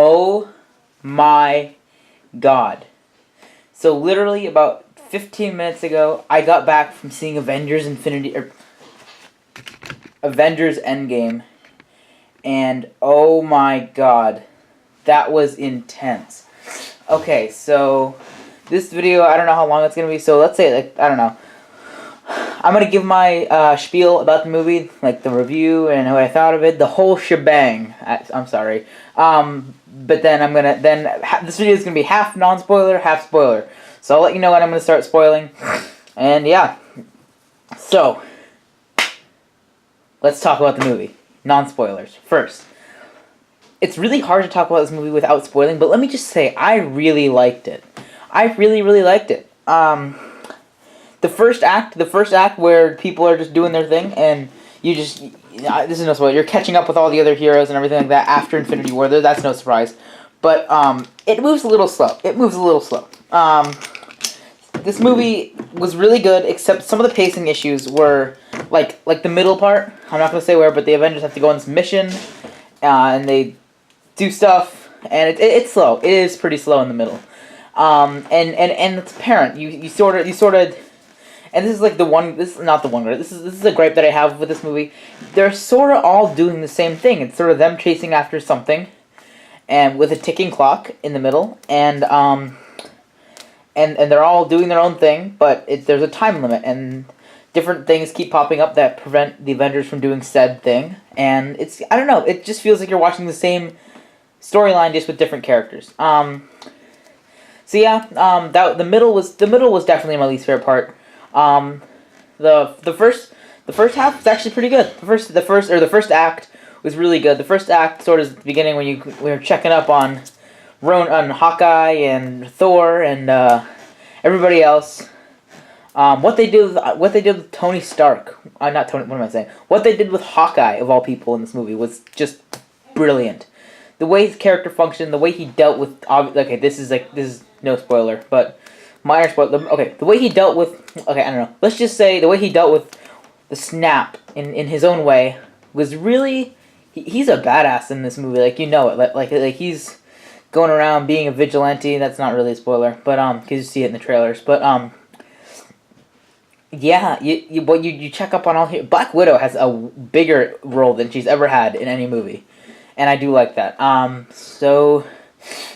Oh my god. So literally about 15 minutes ago, I got back from seeing Avengers Endgame, and oh my god, that was intense. Okay, so this video, I don't know how long it's gonna be, so let's say, like, I don't know. I'm gonna give my spiel about the movie, like the review and what I thought of it, the whole shebang. I'm sorry. But then this video is gonna be half non-spoiler, half spoiler. So I'll let you know when I'm gonna start spoiling. And yeah. So let's talk about the movie. Non-spoilers. First. It's really hard to talk about this movie without spoiling, but let me just say, I really liked it. I really, really liked it. The first act where people are just doing their thing, and this is no spoiler, you're catching up with all the other heroes and everything like that after Infinity War. That's no surprise. But it moves a little slow. This movie was really good, except some of the pacing issues were, like the middle part. I'm not going to say where, but the Avengers have to go on this mission, and they do stuff, and it's slow. It is pretty slow in the middle. And it's apparent. You sort of, and this is like this is a gripe that I have with this movie. They're sort of all doing the same thing. It's sort of them chasing after something, and with a ticking clock in the middle, and they're all doing their own thing, but there's a time limit, and different things keep popping up that prevent the Avengers from doing said thing, and I don't know, it just feels like you're watching the same storyline just with different characters. So yeah, the middle was definitely my least favorite part. The first half was actually pretty good. The first act was really good. The first act sort of is at the beginning when we were checking up on Hawkeye and Thor and everybody else. What they did with Tony Stark, not Tony. What am I saying? What they did with Hawkeye, of all people in this movie, was just brilliant. The way his character functioned, the way he dealt with. Okay, this is no spoiler, but minor spoiler. Okay, the way he dealt with. Okay, I don't know. Let's just say the way he dealt with the snap in his own way was really. He's a badass in this movie. Like, you know it. Like he's going around being a vigilante. That's not really a spoiler, but because you see it in the trailers. But yeah, you check up on all here. Black Widow has a bigger role than she's ever had in any movie, and I do like that. So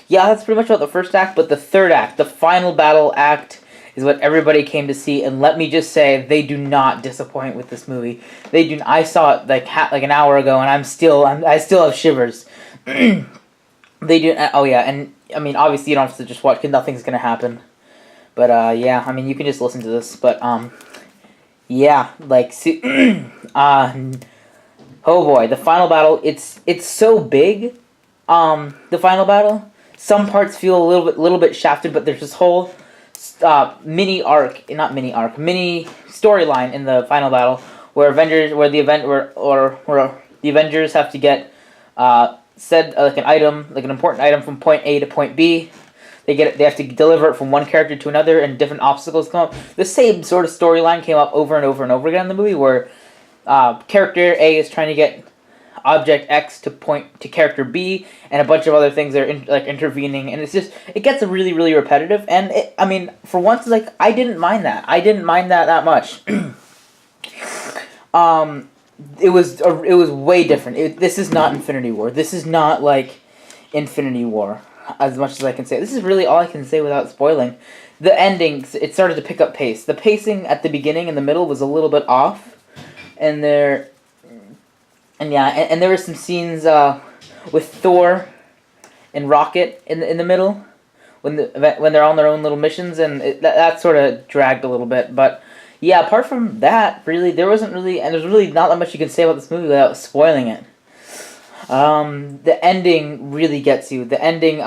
yeah, that's pretty much about the first act. But the third act, the final battle act, is what everybody came to see. And let me just say, they do not disappoint with this movie. They do. I saw it like an hour ago, and I still have shivers. They do. Oh yeah, and I mean, obviously you don't have to just watch because nothing's gonna happen. But yeah, I mean, you can just listen to this. But yeah, like see, oh boy, the final battle. It's so big. The final battle. Some parts feel a little bit shafted, but there's this whole mini storyline in the final battle where the Avengers have to get like an important item from point A to point B. They have to deliver it from one character to another, and different obstacles come up. The same sort of storyline came up over and over and over again in the movie, where character A is trying to get object X to point to character B, and a bunch of other things are intervening, and it gets really, really repetitive. And I mean, for once, like, I didn't mind that. I didn't mind that much. It was way different. This is not Infinity War. This is not like Infinity War. As much as I can say, this is really all I can say without spoiling. The ending, it started to pick up pace. The pacing at the beginning and the middle was a little bit off, and there were some scenes with Thor and Rocket in the middle when they're on their own little missions, and that sort of dragged a little bit. But yeah, apart from that, really there's really not that much you can say about this movie without spoiling it. The ending really gets you. The ending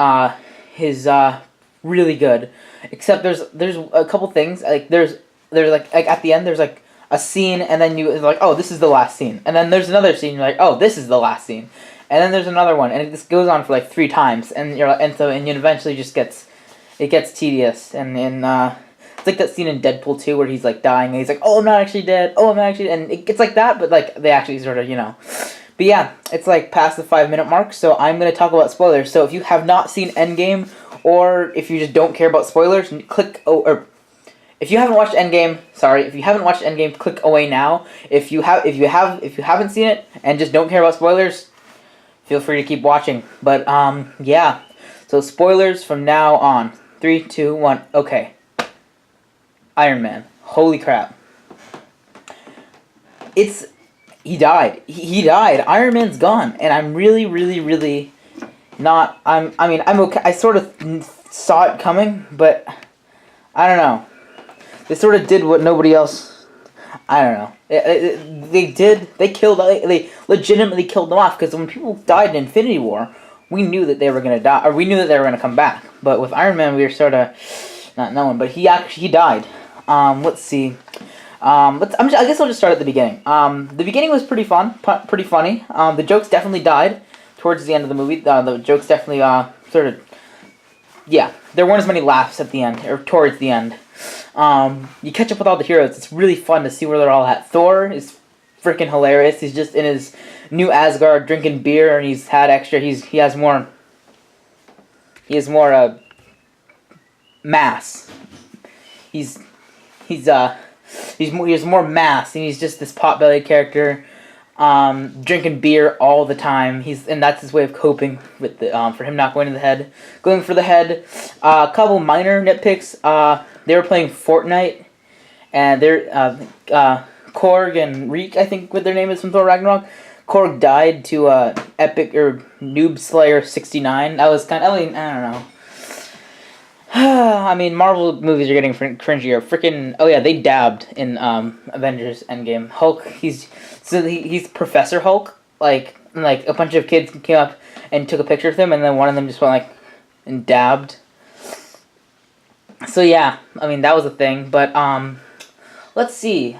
is really good, except there's a couple things, like there's like at the end there's like a scene, and then you're like, oh, this is the last scene, and then there's another scene, you're like, oh, this is the last scene, and then there's another one, and it just goes on for like 3 times, and it eventually just gets tedious, and it's like that scene in Deadpool 2 where he's like dying, and he's like, oh, I'm not actually dead, oh, I'm not actually, and it gets like that, but like they actually sort of But yeah, it's like past the 5-minute mark, so I'm gonna talk about spoilers. So if you have not seen Endgame, or if you just don't care about spoilers, click or if you haven't watched Endgame, click away now. If you haven't seen it and just don't care about spoilers, feel free to keep watching. But yeah. So spoilers from now on. 3, 2, 1. Okay. Iron Man. Holy crap. He died. He died. Iron Man's gone, and I'm really, really, really not. I'm okay. I sort of saw it coming, but I don't know. They sort of did what nobody else. I don't know. They did. They legitimately killed them off, because when people died in Infinity War, we knew that they were gonna die, or we knew that they were gonna come back. But with Iron Man, we were sort of not knowing. But he died. Let's see. I guess I'll just start at the beginning. The beginning was pretty fun, pretty funny. The jokes definitely died towards the end of the movie. The jokes definitely sort of, yeah, there weren't as many laughs at the end, or towards the end. You catch up with all the heroes. It's really fun to see where they're all at. Thor is freaking hilarious. He's just in his new Asgard drinking beer, and he's had extra. He has more mass. He has more mass, and he's just this pot-bellied character, drinking beer all the time. And that's his way of coping with for him not going for the head. A couple minor nitpicks. They were playing Fortnite, and they're Korg and Reek, I think what their name is from Thor Ragnarok. Korg died to Epic or Noob Slayer 69. That was I don't know. I mean, Marvel movies are getting cringier. Freaking, oh yeah, they dabbed in Avengers Endgame. Hulk, he's Professor Hulk. Like a bunch of kids came up and took a picture of him, and then one of them just went and dabbed. So yeah, I mean, that was a thing. But let's see.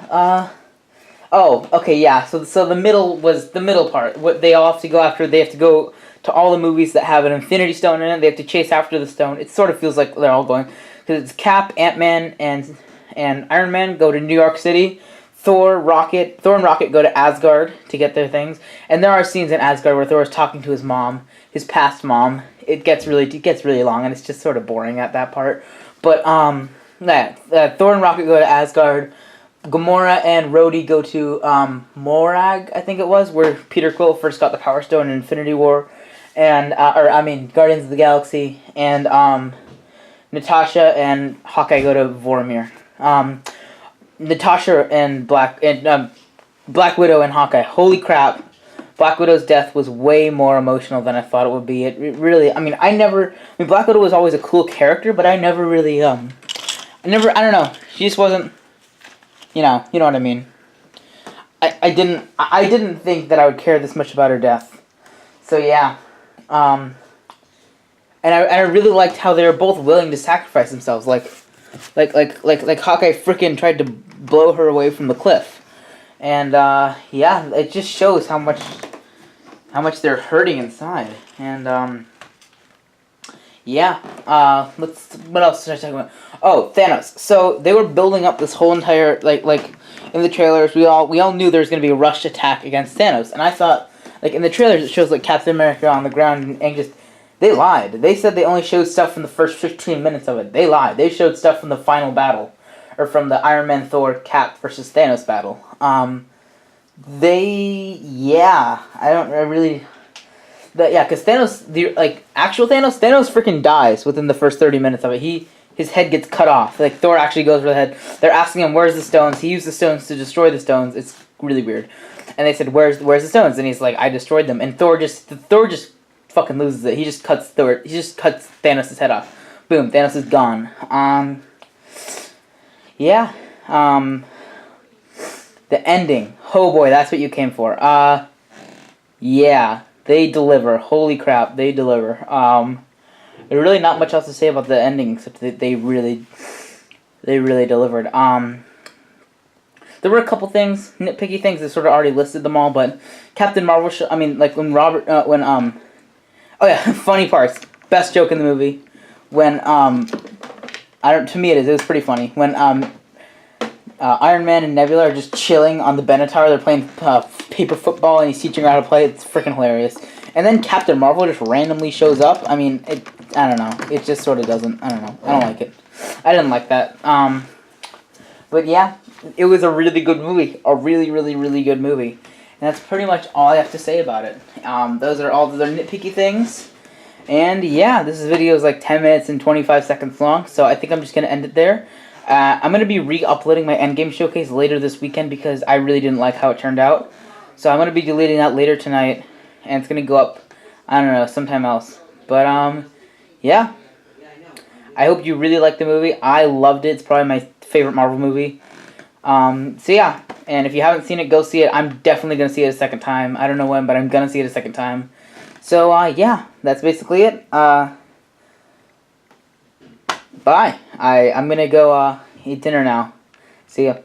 Oh, okay, yeah. So the middle part. What they all have to go after. They have to go to all the movies that have an Infinity Stone in it. They have to chase after the stone. It sort of feels like they're all going, because it's Cap, Ant-Man, and Iron Man go to New York City. Thor and Rocket go to Asgard to get their things. And there are scenes in Asgard where Thor is talking to his mom, his past mom. It gets really long, and it's just sort of boring at that part. But Thor and Rocket go to Asgard. Gamora and Rhodey go to Morag, I think it was, where Peter Quill first got the Power Stone in Infinity War. And Guardians of the Galaxy, and Natasha and Hawkeye go to Vormir. Natasha and Black Widow and Hawkeye. Holy crap! Black Widow's death was way more emotional than I thought it would be. It really. Black Widow was always a cool character, but I never really. I don't know. She just wasn't. You know what I mean. I didn't think that I would care this much about her death. So yeah. And I really liked how they were both willing to sacrifice themselves. Like Hawkeye freaking tried to blow her away from the cliff. And yeah, it just shows how much they're hurting inside. And yeah, what else should I talk about? Oh, Thanos. So they were building up this whole entire like in the trailers. We all knew there was going to be a rushed attack against Thanos, and I thought. In the trailers, it shows Captain America on the ground, and just they lied. They said they only showed stuff from the first 15 minutes of it. They lied. They showed stuff from the final battle, or from the Iron Man Thor Cap versus Thanos battle. Because Thanos, actual Thanos freaking dies within the first 30 minutes of it. His head gets cut off. Thor actually goes for the head. They're asking him, "Where's the stones?" He used the stones to destroy the stones. It's really weird. And they said, "Where's the stones?" And he's like, "I destroyed them." And Thor just fucking loses it. He just cuts Thanos' head off. Boom, Thanos is gone. Yeah. The ending. Oh boy, that's what you came for. Yeah, they deliver. Holy crap, they deliver. There's really not much else to say about the ending except that they really delivered. There were a couple things, nitpicky things that sort of already listed them all, but Captain Marvel, funny parts. Best joke in the movie, when, to me it was pretty funny, when, Iron Man and Nebula are just chilling on the Benatar. They're playing paper football, and he's teaching her how to play. It's freaking hilarious. And then Captain Marvel just randomly shows up. I mean, I don't know. It just sort of doesn't. I don't know. I don't like it. I didn't like that. But yeah, it was a really good movie. A really, really, really good movie. And that's pretty much all I have to say about it. Those are all the nitpicky things. And yeah, this video is like 10 minutes and 25 seconds long, so I think I'm just going to end it there. I'm going to be re-uploading my Endgame showcase later this weekend because I really didn't like how it turned out. So I'm going to be deleting that later tonight, and it's going to go up, I don't know, sometime else. But, yeah. I hope you really liked the movie. I loved it. It's probably my favorite Marvel movie. So yeah, and if you haven't seen it, go see it. I'm definitely going to see it a second time. I don't know when, but I'm going to see it a second time. So, yeah, that's basically it. Bye. I'm going to go eat dinner now. See ya.